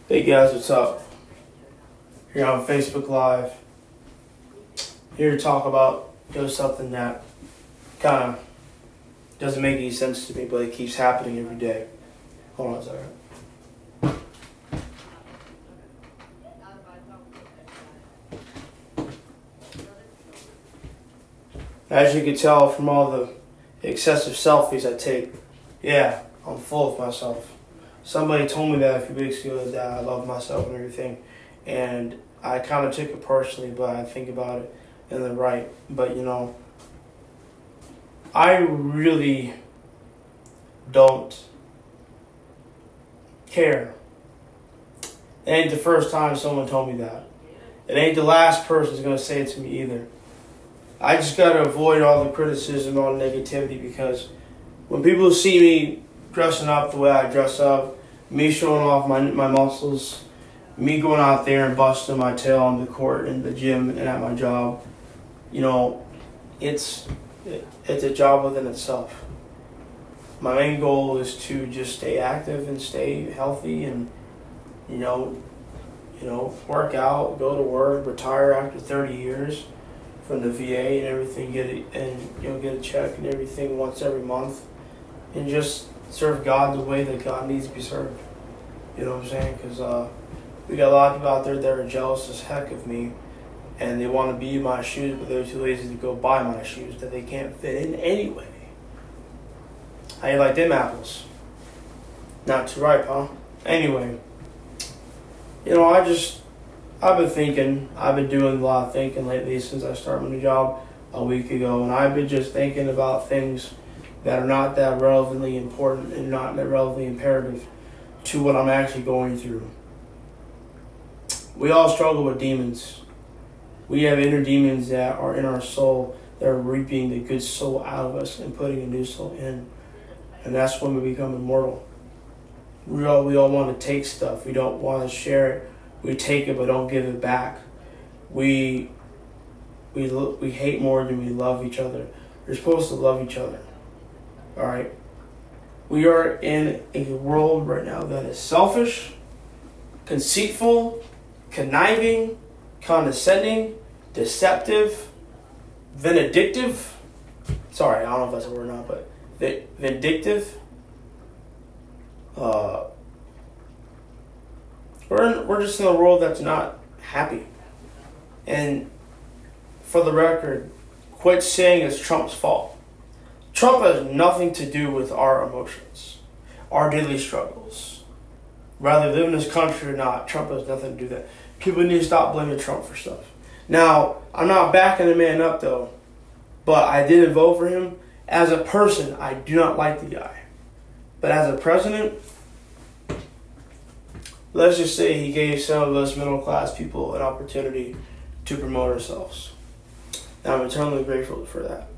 Hey guys, what's up? Here on Facebook Live. Here to talk about something that kind of doesn't make any sense to me, but it keeps happening every day. Hold on a second. As you can tell from all the excessive selfies I take, yeah, I'm full of myself. Somebody told me that a few weeks ago that I love myself and everything, and I kind of took it personally, but I think about it in the right. But I really don't care. It ain't the first time someone told me that. It ain't the last person's gonna say it to me either. I just gotta avoid all the criticism, all the negativity, because when people see me dressing up the way I dress up, me showing off my muscles, me going out there and busting my tail on the court, in the gym, and at my job, it's a job within itself. My main goal is to just stay active and stay healthy, and work out, go to work, retire after 30 years from the VA and everything, get a check and everything once every month, and just serve God the way that God needs to be served. You know what I'm saying? Because we got a lot of people out there that are jealous as heck of me, and they want to be in my shoes, but they're too lazy to go buy my shoes that they can't fit in anyway. How you like them apples? Not too ripe, huh? Anyway, I've been thinking, I've been doing a lot of thinking lately since I started my new job a week ago, and I've been just thinking about things that are not that relevantly important and not that relevantly imperative to what I'm actually going through. We all struggle with demons. We have inner demons that are in our soul that are reaping the good soul out of us and putting a new soul in. And that's when we become immortal. We all want to take stuff. We don't want to share it. We take it but don't give it back. We hate more than we love each other. We're supposed to love each other. All right? We are in a world right now that is selfish, conceitful, conniving, condescending, deceptive, vindictive. Sorry, I don't know if that's a word or not, but vindictive. We're just in a world that's not happy. And for the record, quit saying it's Trump's fault. Trump has nothing to do with our emotions, our daily struggles. Whether they live in this country or not, Trump has nothing to do with that. People need to stop blaming Trump for stuff. Now, I'm not backing the man up though, but I didn't vote for him. As a person, I do not like the guy. But as a president, let's just say he gave some of us middle class people an opportunity to promote ourselves. And I'm eternally grateful for that.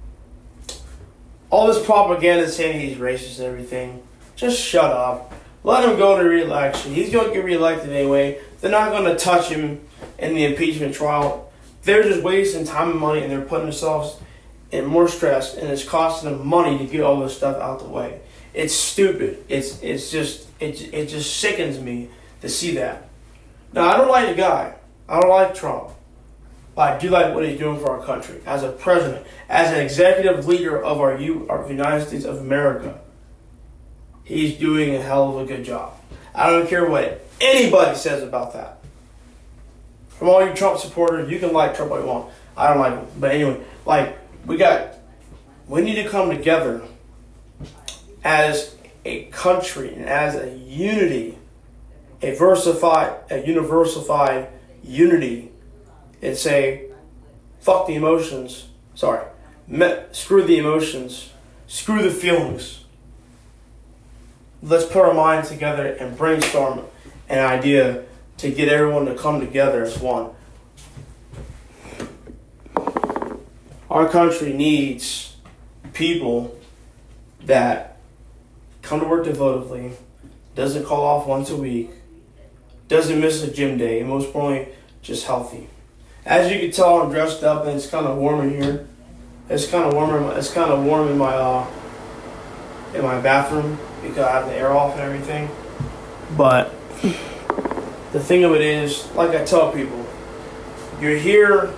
All this propaganda saying he's racist and everything, just shut up. Let him go to re-election. He's going to get re-elected anyway. They're not going to touch him in the impeachment trial. They're just wasting time and money, and they're putting themselves in more stress, and it's costing them money to get all this stuff out the way. It's stupid. It just sickens me to see that. Now, I don't like the guy. I don't like Trump. But I do like what he's doing for our country. As a president, as an executive leader of our United States of America, he's doing a hell of a good job. I don't care what anybody says about that. From all you Trump supporters, you can like Trump all you want. I don't like him. But anyway, we need to come together as a country and as a unity, a universalified unity, and say, fuck the emotions. Sorry. Screw the emotions. Screw the feelings. Let's put our minds together and brainstorm an idea to get everyone to come together as one. Our country needs people that come to work devotively, doesn't call off once a week, doesn't miss a gym day, and most importantly, just healthy. As you can tell, I'm dressed up and it's kind of warm in here. It's kind of warm in my bathroom because I have the air off and everything. But the thing of it is, like I tell people, you're here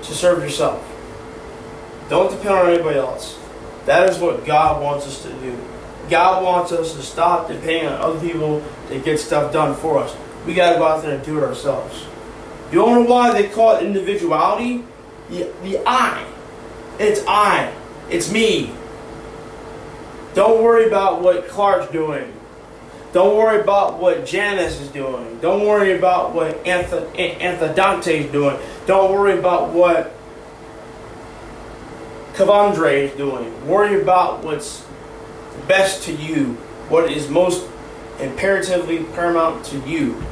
to serve yourself. Don't depend on anybody else. That is what God wants us to do. God wants us to stop depending on other people to get stuff done for us. We got to go out there and do it ourselves. You don't know why they call it individuality? The I. It's I. It's me. Don't worry about what Clark's doing. Don't worry about what Janice is doing. Don't worry about what Anthony is doing. Don't worry about what Kavandre is doing. Worry about what's best to you. What is most imperatively paramount to you.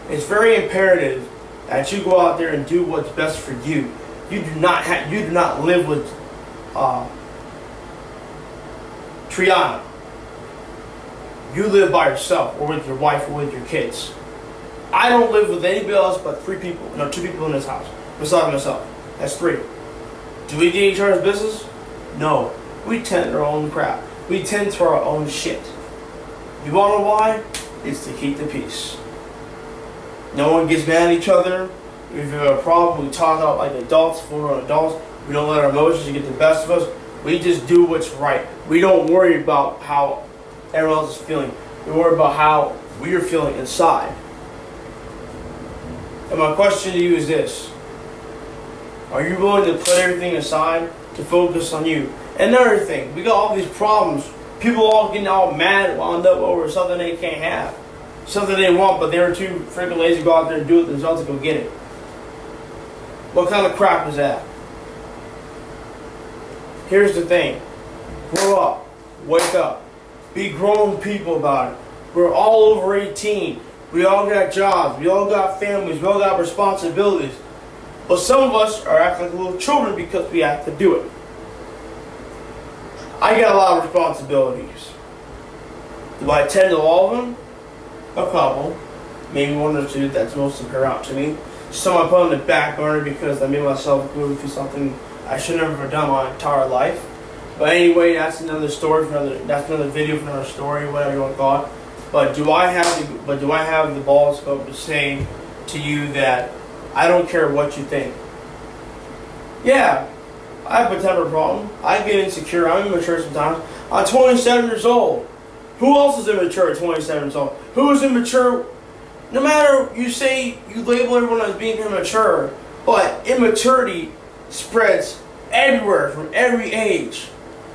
It's very imperative that you go out there and do what's best for you. You do not live with Triana. You live by yourself, or with your wife, or with your kids. I don't live with anybody else but 3 people. No, 2 people in this house. Besides myself. That's 3. Do we get each other's business? No. We tend to our own crap. We tend to our own shit. You wanna know why? It's to keep the peace. No one gets mad at each other. If you have a problem, we talk out like adults, full adults. We don't let our emotions get the best of us. We just do what's right. We don't worry about how everyone else is feeling. We worry about how we are feeling inside. And my question to you is this. Are you willing to put everything aside to focus on you? Another thing, we got all these problems. People all getting all mad, wound up over something they can't have. Something they want, but they're too freaking lazy to go out there and do it themselves to go get it. What kind of crap is that? Here's the thing. Grow up. Wake up. Be grown people about it. We're all over 18. We all got jobs. We all got families. We all got responsibilities. But some of us are acting like little children because we have to do it. I got a lot of responsibilities. Do I attend to all of them? A couple. Maybe 1 or 2 that's most paramount to me. Some I put on the back burner because I made myself go through something I should never have done my entire life. But anyway, that's another story for that's another video for another story, whatever you want to call it. But do I have the balls to say to you that I don't care what you think? Yeah, I have a temper problem. I get insecure. I'm immature sometimes. I'm 27 years old. Who else is immature at 27 years old? Who is immature? No matter you say you label everyone as being immature, but immaturity spreads everywhere from every age.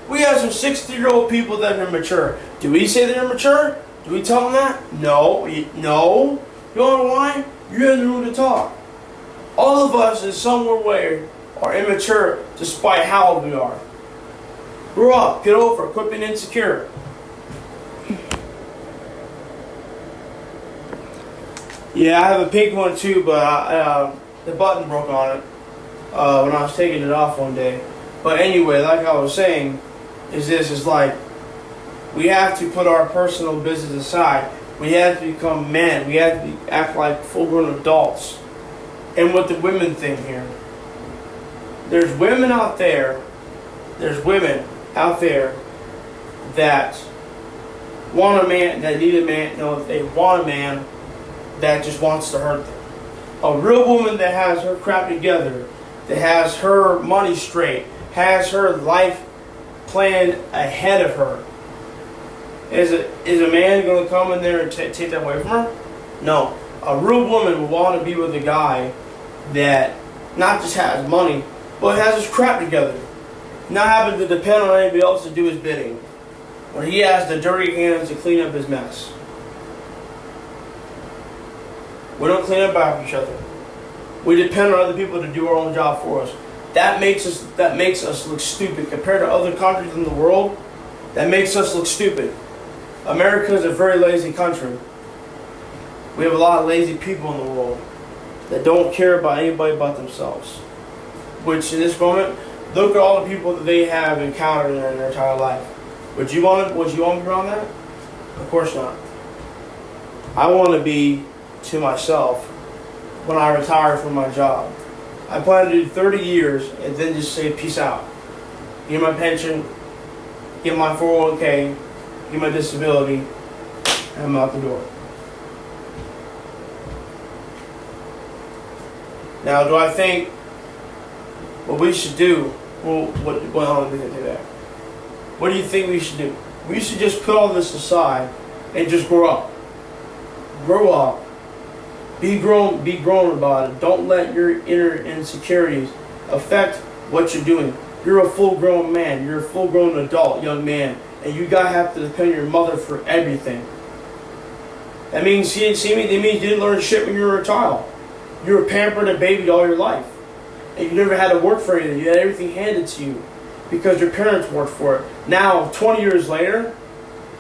We have some 60-year-old people that are immature. Do we say they're immature? Do we tell them that? No. No. You know why? You're in the room to talk. All of us in some way are immature despite how old we are. Grow up. Get over it. Quit being insecure. Yeah, I have a pink one too, but the button broke on it when I was taking it off one day. But anyway, like I was saying, is like we have to put our personal business aside. We have to become men. We have to act like full-grown adults. And with the women thing here, there's women out there that want a man, that need a man. No, they want a man that just wants to hurt them. A real woman that has her crap together, that has her money straight, has her life planned ahead of her. Is a man going to come in there and take that away from her? No. A real woman will want to be with a guy that not just has money, but has his crap together. Not having to depend on anybody else to do his bidding. When he has the dirty hands to clean up his mess. We don't clean up after each other. We depend on other people to do our own job for us. That makes us look stupid compared to other countries in the world. That makes us look stupid. America is a very lazy country. We have a lot of lazy people in the world that don't care about anybody but themselves. Which in this moment, look at all the people that they have encountered in their entire life. Would you want to be around that? Of course not. I want to be to myself when I retire from my job. I plan to do 30 years and then just say peace out. Get my pension, get my 401k, get my disability, and I'm out the door. Now, do I think what we should do? Well, hold on, we can do that. What do you think we should do? We should just put all this aside and just grow up. Grow up. Be grown. Be grown about it. Don't let your inner insecurities affect what you're doing. You're a full-grown man. You're a full-grown adult, young man, and you gotta have to depend on your mother for everything. That means you didn't learn shit when you were a child. You were pampered and babied all your life, and you never had to work for anything. You had everything handed to you because your parents worked for it. Now, 20 years later,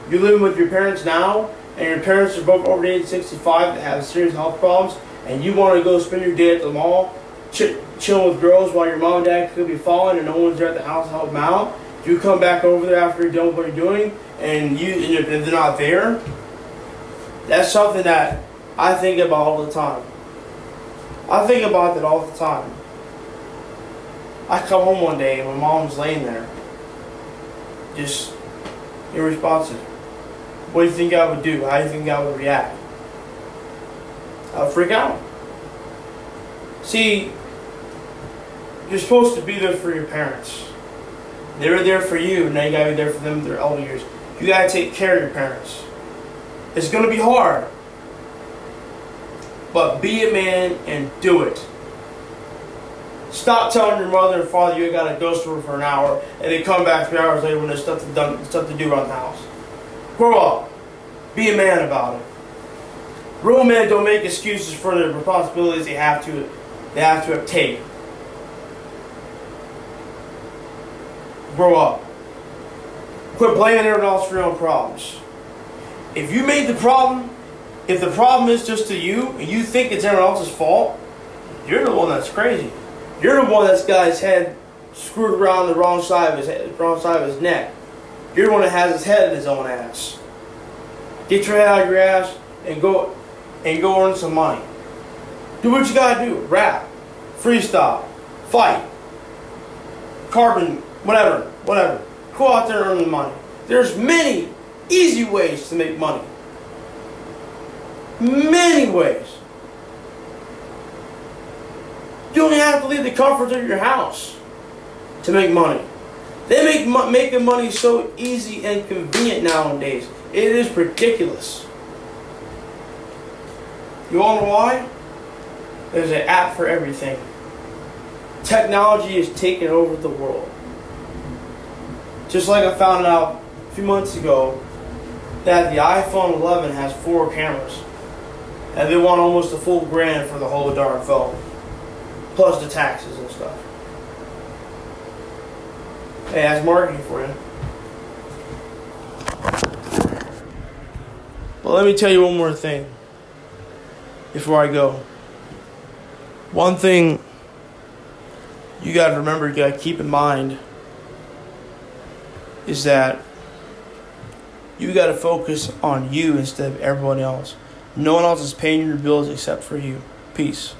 you're living with your parents now, and your parents are both over the age of 65 that have serious health problems, and you want to go spend your day at the mall, chilling with girls while your mom and dad could be falling and no one's there at the house to help them out. You come back over there after you're done with what you're doing, and they're not there. That's something that I think about all the time. I think about that all the time. I come home one day and my mom's laying there, just irresponsive. What do you think I would do? How do you think I would react? I would freak out. See, you're supposed to be there for your parents. They were there for you, now you gotta be there for them in their elder years. You gotta take care of your parents. It's gonna be hard, but be a man and do it. Stop telling your mother and father you gotta go somewhere for an hour and then come back 3 hours later when there's stuff to do around the house. Grow up. Be a man about it. Real men don't make excuses for the responsibilities they have to take. Grow up. Quit blaming everyone else for your own problems. If you made the problem, if the problem is just to you and you think it's everyone else's fault, you're the one that's crazy. You're the one that's got his head screwed around the wrong side of his neck. You're the one that has his head in his own ass. Get your head out of your ass and go earn some money. Do what you gotta do. Rap, freestyle, fight, carbon, whatever. Go out there and earn the money. There's many easy ways to make money. Many ways. You don't have to leave the comfort of your house to make money. They make making money so easy and convenient nowadays. It is ridiculous. You all know why? There's an app for everything. Technology is taking over the world. Just like I found out a few months ago that the iPhone 11 has 4 cameras. And they want almost a full grand for the whole darn phone. Plus the taxes and stuff. Hey, that's marketing for you. But let me tell you one more thing before I go. One thing you got to remember, you got to keep in mind, is that you got to focus on you instead of everyone else. No one else is paying your bills except for you. Peace.